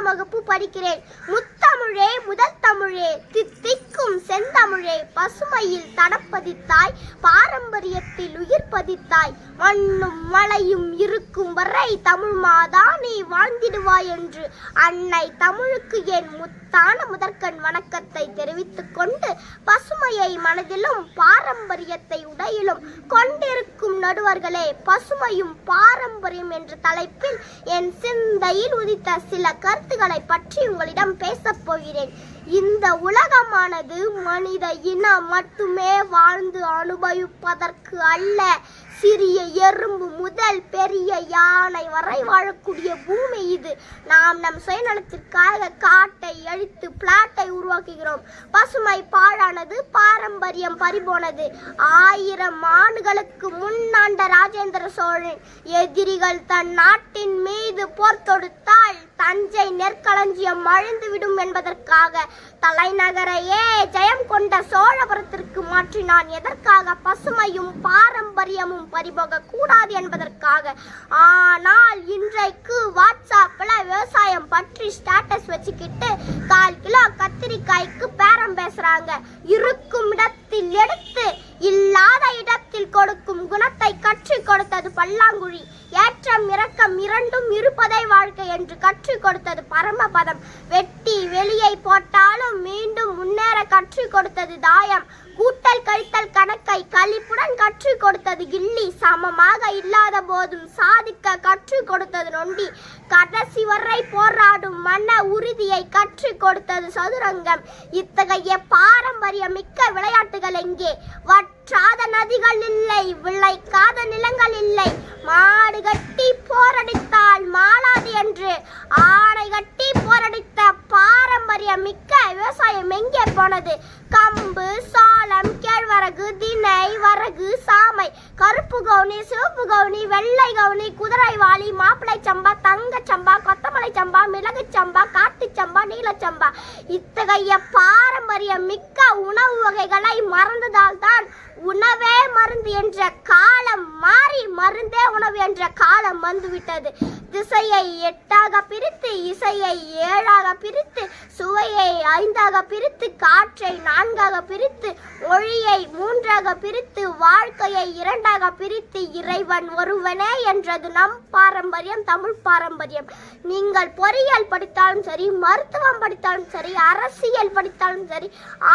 4ஆம் வகுப்பு படிக்கிறேன். முத்தமிழே முதல் தமிழே, தித்திக்கும் செந்தமிழே, பசுமையில் தடப்பதித்தாய், பாரம்பரியத்தில் உயிர் பதித்தாய். மண்ணும் மலையும் இருக்கும் வரை தமிழ் மாதா நீ வாழ்ந்திடுவாய் என்று அன்னை தமிழுக்கு என் முத்தான முதற்கண் வணக்கத்தை தெரிவித்துக் கொண்டு, பசுமையை மனதிலும் பாரம்பரியத்தை உடையிலும் கொண்டிருக்கும் நடுவர்களே, பசுமையும் பாரம்பரியம் என்ற தலைப்பில் என் சிந்தையில் உதித்த சில கருத்துக்களை பற்றி உங்களிடம் பேசப் போகிறேன். இந்த உலகமானது மனித இனம் மட்டுமே வாழ்ந்து அனுபவிப்பதற்கு அல்ல. சிறிய எறும்பு முதல் பெரிய யானை வரை வாழக்கூடிய பூமி இது. நாம் நம் சுயநலத்திற்காக காட்டை அழித்து பிளாட்டை உருவாக்குகிறோம். பசுமை பாழானது, பாரம்பரியம் பறிபோனது. 1000 ஆண்டுகளுக்கு முன்னாண்ட ராஜேந்திர சோழன் எதிரிகள் தன் நாட்டின் மீது போர் தொடுத்தால் தஞ்சை நெற்களஞ்சியம் அழிந்துவிடும் என்பதற்காக தலைநகரையே ஜெயம் கொண்ட சோழபுரத்திற்கு மாற்றினான். எதற்காக? பசுமையும் பாரம்பரியமும் பறிபோக கூடாது என்பதற்காக. ஆனால் இன்றைக்கு வாட்ஸ்அப்ல விவசாயம் பற்றி ஸ்டேட்டஸ் வச்சுக்கிட்டு 1/4 கிலோ கத்திரிக்காய்க்கு பேரம் பேசுறாங்க. இருக்கும் இடத்தில் எடுத்து இல்லாத இடத்தில் கொடுக்கும் குணத்தை கற்றுக் கொடுத்தது பல்லாங்குழி. ஏற்றம் இறக்கம் இரண்டும் இருப்பதை வாழ்க்கை என்று கற்றுக் கொடுத்தது பரமபதம். வெட்டி வெளியை போட்டாலும் மீண்டும் முன்னேற கற்றுக் கொடுத்தது தாயம். கூட்டல் கழித்தல் கணக்கை களிப்புடன் கற்றுக் கொடுத்தது கில்லி. சமமாக இல்லாத போதும் சாதிக்க கற்றுக் கொடுத்தது நொண்டி. கடைசி வரை போராடும் மன உறுதியை கற்றுக் கொடுத்தது சதுரங்கம். இத்தகைய பாரம்பரியம் மிக்க விளையாட்டுகள் எங்கே? வற்றாத நதிகள் இல்லை, விளைக்காத நிலங்கள் இல்லை. மாடு கட்டி போரடித்தால் மாளாது என்று ஆடை கட்டி போரடித்த பாரம்பரியம் மிக்க விவசாயம் எங்கே போனது? கம்பு, சோளம், கேழ்வரகு, திணை, வரகு, சாமை, கருப்பு கவுனி, சிவப்பு கவுனி, வெள்ளை கவுனி, குதிரைவாளி, மாப்பிளை சம்பா, தங்க சம்பா, கொத்தமலை சம்பா, மிளகு சம்பா, காட்டு சம்பா, நீலச்சம்பா. இத்தகைய பாரம்பரியம் மிக்க உணவு வகைகளை மறந்ததால் தான் உணவே மருந்து என்ற காலம் மாறி மருந்தே உணவு என்ற காலம் வந்துவிட்டது. திசையை 8ஆக பிரித்து, இசையை 7ஆக பிரித்து, சுவையை 5ஆக பிரித்து, காற்றை 4ஆக பிரித்து, மொழியை 3ஆக பிரித்து, வாழ்க்கையை 2ஆக பிரித்து, இறைவன் ஒருவனே என்றது நம் பாரம்பரியம், தமிழ் பாரம்பரியம். நீங்கள் பொறியியல் படித்தாலும் சரி, மருத்துவம் படித்தாலும் சரி, அரசியல் படித்தாலும் சரி,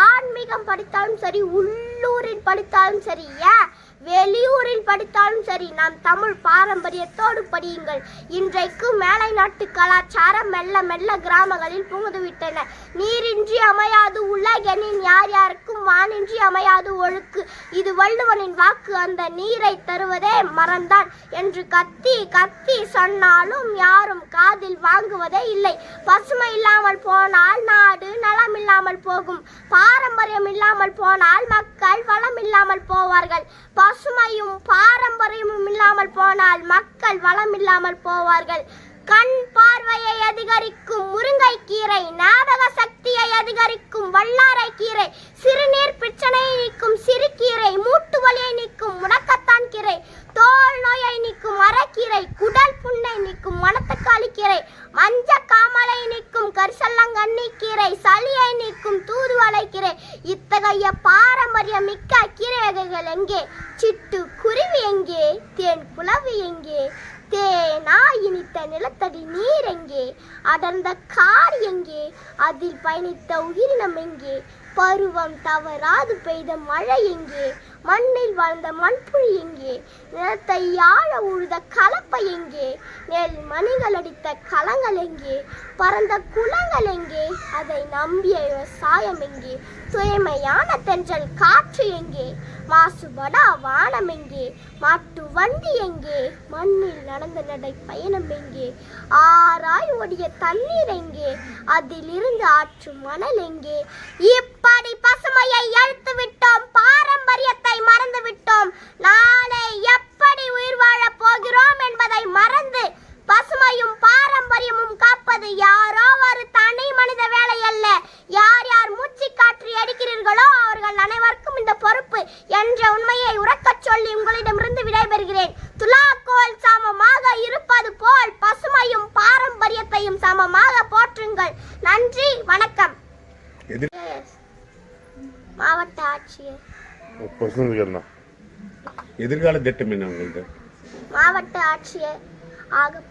ஆன்மீகம் படித்தாலும் சரி, உள்ளூரில் படித்தாலும் சரி, வெளியூரில் படித்தாலும் சரி, நாம் தமிழ் பாரம்பரியத்தோடு படியுங்கள். இன்றைக்கு மேலை நாட்டு கலாச்சாரம் மெல்ல மெல்ல கிராமங்களில் புகுந்துவிட்டன. நீரின்றி அமையாது உலகெனின் யார் யாருக்கும் வானின்றி அமையாது ஒழுக்கு. இது வள்ளுவனின் வாக்கு. அந்த நீரை தருவதே மறந்தான் என்று கத்தி கத்தி சொன்னாலும் யாரும் காதில் வாங்குவதே இல்லை. பசுமை இல்லாமல் போனால் நாடு நலம் இல்லாமல் போகும். பாரம்பரியம் இல்லாமல் போனால் மக்கள் வளம் இல்லாமல் போவார்கள். பசுமையும் பாரம்பரியமும் இல்லாமல் போனால் மக்கள் வளம் இல்லாமல் போவார்கள். கண் பார்வையை அதிகரிக்கும் முருங்கை கீரை, ஞாபக சக்தியை அதிகரிக்கும் வல்லாரை கீரை, சிறுநீர் பிரச்சனையை நீக்கும் சிறுகீரை, மூட்டு வலியை நீக்கும் முடக்கத்தான் கீரை, தோல் நோயை நீக்கும் அரைக்கீரை, குடல் புண்ணை நீக்கும் மணத்தக்காளி கீரை, மஞ்ச காமலை நீக்கும் கரிசல்லங்கண்ணி கீரை, சளியை நீக்கும் தூதுவளை கீரை. இத்தகைய பாரம்பரியம் மிக்க கீரை வகைகள் எங்கே? சிட்டு குருவி எங்கே? தேன் புலவி எங்கே? தேனா இனித்த நிலத்தடி நீர் எங்கே? அடர்ந்த காடு எங்கே? அதில் பயணித்த உயிரினம் எங்கே? பருவம் தவறாது பெய்த மழை எங்கே? மண்ணில் வாழ்ந்த மண்புழு எங்கே? நிலத்தை ஆழ உழுத கலப்பை எங்கே? நெல் மணிகள் அடித்த களங்கள் எங்கே? பரந்த குளங்கள் எங்கே? அதை நம்பிய விவசாயம் எங்கே? தூய்மையான தென்றல் காற்று எங்கே? மாசுபடா வானம் எங்கே? மாட்டு வண்டி எங்கே? மண்ணில் நடந்த நடை பயணம் எங்கே? ஆராய் ஓடிய தண்ணீர் எங்கே? அதில் இருந்து ஆற்று மணல் எங்கே? இப்படி பசுமையை அழித்து விட்டோம், பாரம்பரியத்தை மறந்து விட்டோம். நாளை எப்படி உயிர் வாழப் போகிறோம் என்பதை மறந்து பசுமையும் பாரம்பரியமும் காப்பது யாரோ ஒரு தனி மனித வேலை அல்ல. யார் யார் மூச்சு காற்று எடுக்கிறீர்களோ அவர்கள் அனைவருக்கும் இந்த பொறுப்பு என்ற உண்மையை உறக்கச் சொல்லி உங்களிடமிருந்து விடைபெறுகிறேன். துலாக்கோல் சமமாக இருப்பது போல் பசுமையும் பாரம்பரியத்தையும் சமமாக தெய்வமாக போற்றுங்கள். நன்றி, வணக்கம். மாவட்ட ஆட்சியர். எதிர்கால திட்டம் என்ன உங்களுக்கு? மாவட்ட ஆட்சியர் ஆக